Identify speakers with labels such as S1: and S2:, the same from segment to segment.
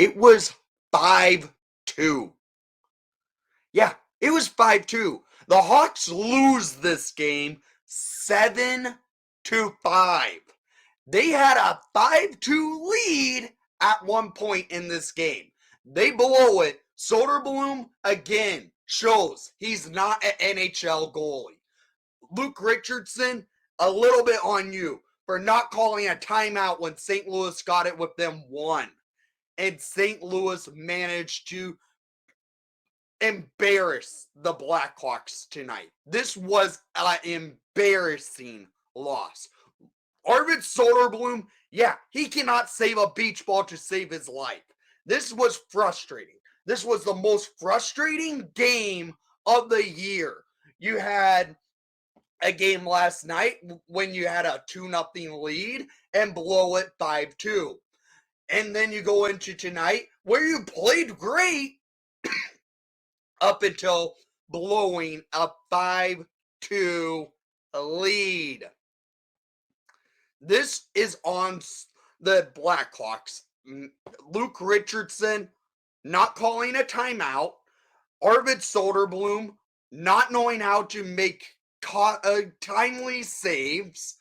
S1: It was 5-2. Yeah, it was 5-2. The Hawks lose this game 7-5. They had a 5-2 lead at one point in this game. They blow it. Soderblom again shows he's not an NHL goalie. Luke Richardson, a little bit on you for not calling a timeout when St. Louis got it with them one. And St. Louis managed to embarrass the Blackhawks tonight. This was an embarrassing loss. Arvid Soderblom, yeah, he cannot save a beach ball to save his life. This was frustrating. This was the most frustrating game of the year. You had a game last night when you had a 2-0 lead and blow it 5-2. And then you go into tonight where you played great up until blowing a 5-2 lead. This is on the Blackhawks. Luke Richardson not calling a timeout. Arvid Soderblom not knowing how to make timely saves.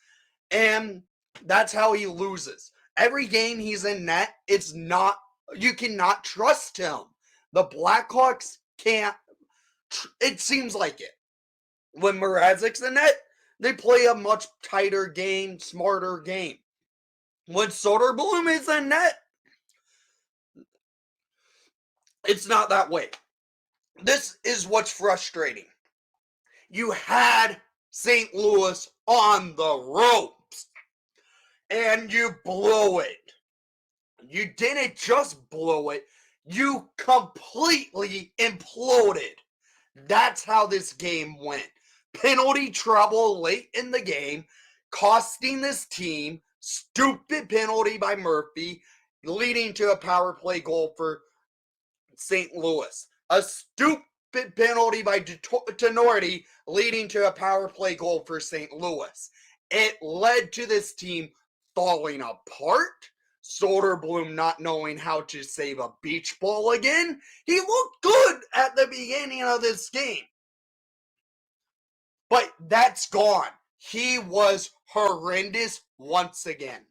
S1: And that's how he loses. Every game he's in net, you cannot trust him. The Blackhawks can't, it seems like it. When Mrazek's in net, they play a much tighter game, smarter game. When Soderblom is in net, it's not that way. This is what's frustrating. You had St. Louis on the ropes, and you blow it. You didn't just blow it, you completely imploded. That's how this game went. Penalty trouble late in the game, costing this team. Stupid penalty by Murphy, leading to a power play goal for St. Louis. A stupid penalty by Tenorti, leading to a power play goal for St. Louis. It led to this team falling apart. Soderblom not knowing how to save a beach ball again. He looked good at the beginning of this game. But that's gone. He was horrendous once again.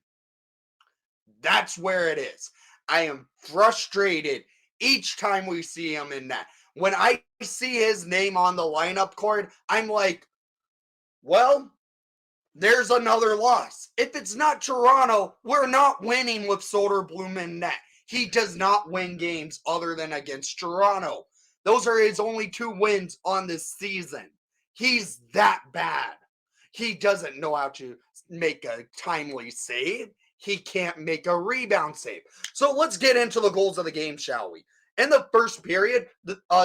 S1: That's where it is. I am frustrated each time we see him in that. When I see his name on the lineup card, I'm like, well, there's another loss. If it's not Toronto, we're not winning with Soderblom in net. He does not win games other than against Toronto. Those are his only 2 wins on this season. He's that bad. He doesn't know how to make a timely save. He can't make a rebound save. So let's get into the goals of the game, shall we? In the first period,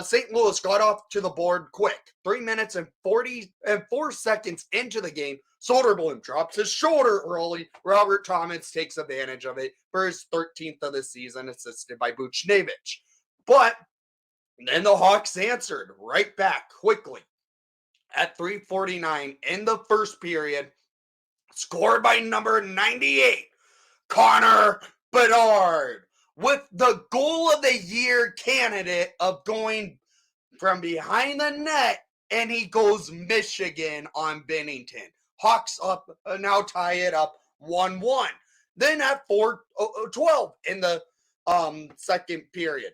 S1: St. Louis got off to the board quick. 3 minutes and 4 seconds into the game, Soderblom drops his shoulder early. Robert Thomas takes advantage of it for his 13th of the season, assisted by Buchnevich. But then the Hawks answered right back quickly. At 3:49 in the first period, scored by number 98, Connor Bedard, with the goal of the year candidate of going from behind the net, and he goes Michigan on Bennington. Hawks up now tie it up 1-1. Then at 4:12 in the second period,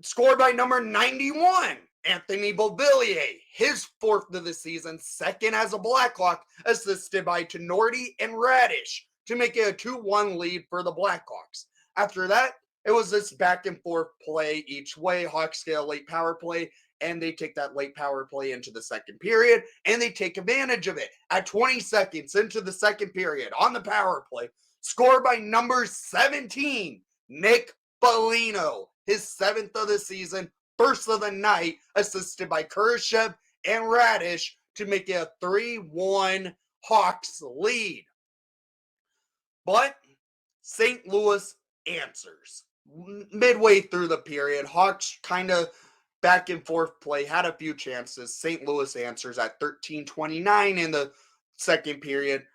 S1: scored by number 91, Anthony Beauvillier, his 4th of the season, 2nd as a Blackhawk, assisted by Tenorti and Radish to make it a 2-1 lead for the Blackhawks. After that, it was this back and forth play each way. Hawks get a late power play, and they take that late power play into the second period, and they take advantage of it. At 20 seconds into the second period, on the power play, scored by number 17, Nick Foligno, his 7th of the season, 1st of the night, assisted by Kurashev and Radish to make it a 3-1 Hawks lead. But St. Louis answers. Midway through the period, Hawks kind of back and forth play, had a few chances. St. Louis answers at 13:29 in the second period.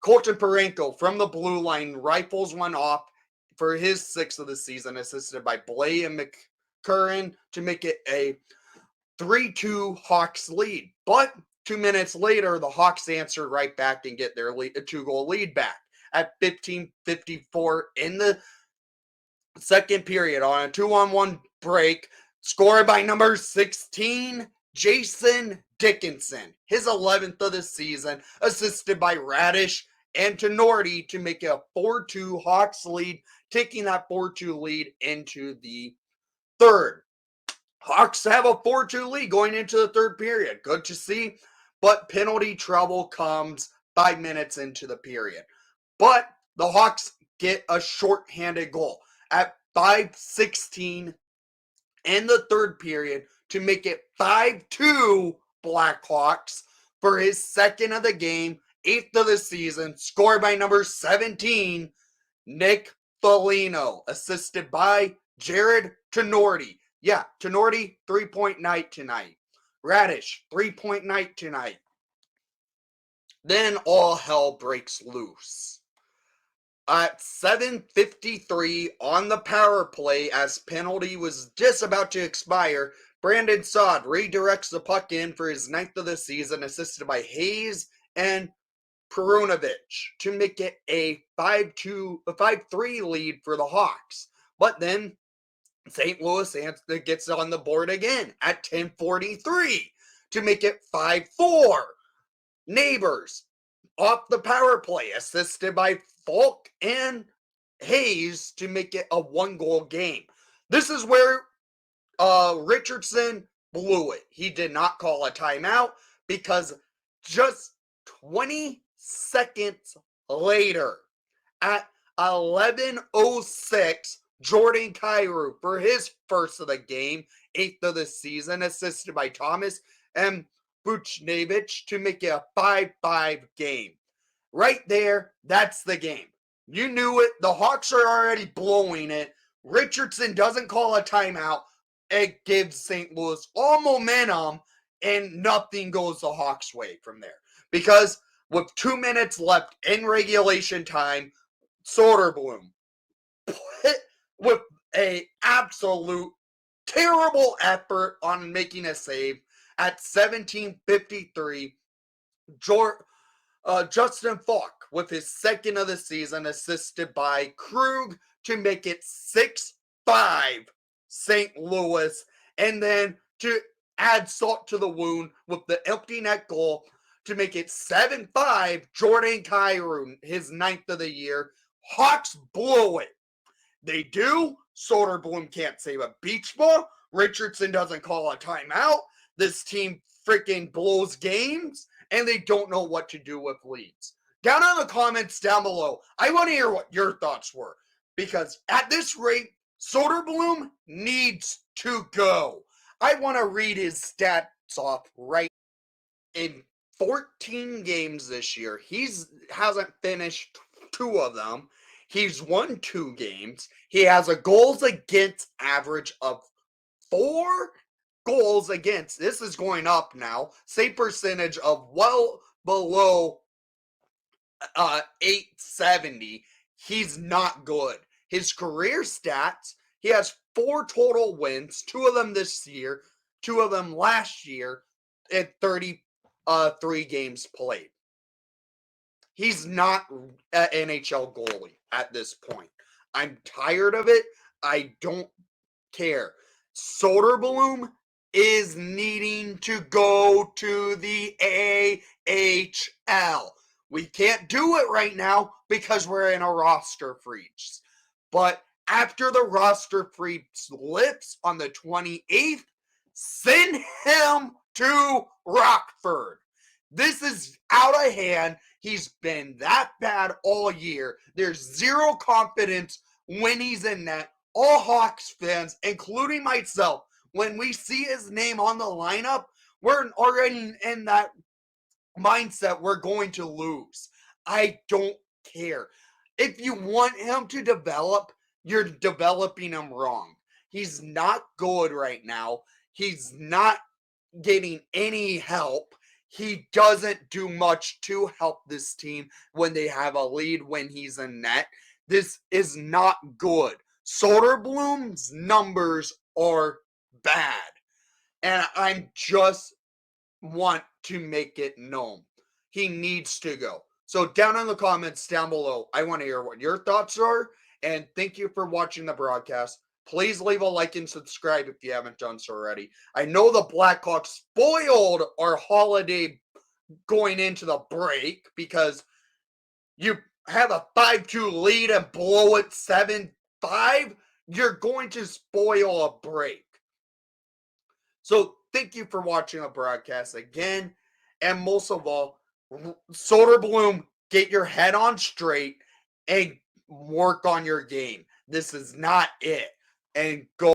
S1: Colton Parenko from the blue line rifles one off for his 6th of the season, assisted by Blay and McCurran to make it a 3-2 Hawks lead. But 2 minutes later, the Hawks answer right back and get their 2-goal lead back at 15:54 in the second period on a 2-on-1 break, scored by number 16, Jason Dickinson, his 11th of the season, assisted by Radish and Tenorti to make a 4-2 Hawks lead, taking that 4-2 lead into the third. Hawks have a 4-2 lead going into the third period. Good to see, but penalty trouble comes 5 minutes into the period. But the Hawks get a shorthanded goal at 5:16 in the third period to make it 5-2 Blackhawks for his 2nd of the game, 8th of the season, scored by number 17, Nick Foligno, assisted by Jared Tenorti. Yeah, Tenorti, 3-point night tonight. Radish, 3-point night tonight. Then all hell breaks loose. At 7:53 on the power play, as penalty was just about to expire, Brandon Saad redirects the puck in for his 9th of the season, assisted by Hayes and Perunovich to make it a 5-3 lead for the Hawks. But then St. Louis gets on the board again at 10:43 to make it 5-4. Neighbors off the power play, assisted by Falk and Hayes to make it a 1-goal game. This is where Richardson blew it. He did not call a timeout because just 20 seconds later, at 11:06, Jordan Kyrou for his 1st of the game, 8th of the season, assisted by Thomas and Buchnevich to make it a 5-5 game. Right there, that's the game. You knew it. The Hawks are already blowing it. Richardson doesn't call a timeout. It gives St. Louis all momentum, and nothing goes the Hawks' way from there. Because with 2 minutes left in regulation time, Soderblom, with a absolute terrible effort on making a save at 17:53, Justin Falk with his 2nd of the season, assisted by Krug to make it 6-5 St. Louis, and then to add salt to the wound with the empty net goal to make it 7-5 Jordan Kyrou, his 9th of the year. Hawks blow it. They do. Soderblom can't save a beach ball. Richardson doesn't call a timeout. This team freaking blows games, and they don't know what to do with leads. Down in the comments down below, I want to hear what your thoughts were. Because at this rate, Soderblom needs to go. I want to read his stats off right. In 14 games this year, hasn't finished 2 of them. He's won 2 games. He has a goals against average of 4 goals against. This is going up now. Save percentage of well below 870. He's not good. His career stats, he has 4 total wins, 2 of them this year, 2 of them last year, and 33 games played. He's not an NHL goalie at this point. I'm tired of it. I don't care. Soderblom is needing to go to the AHL. We can't do it right now because we're in a roster freeze. But after the roster freeze lifts on the 28th, send him to Rockford. This is out of hand. He's been that bad all year. There's zero confidence when he's in net. All Hawks fans, including myself, when we see his name on the lineup, we're already in that mindset we're going to lose. I don't care. If you want him to develop, you're developing him wrong. He's not good right now. He's not getting any help. He doesn't do much to help this team when they have a lead when he's in net. This is not good. Soderblom's numbers are bad. And I just want to make it known. He needs to go. So down in the comments down below, I want to hear what your thoughts are. And thank you for watching the broadcast. Please leave a like and subscribe if you haven't done so already. I know the Blackhawks spoiled our holiday going into the break because you have a 5-2 lead and blow it 7-5. You're going to spoil a break. So thank you for watching the broadcast again. And most of all, Soderblom, get your head on straight and work on your game. This is not it. And go.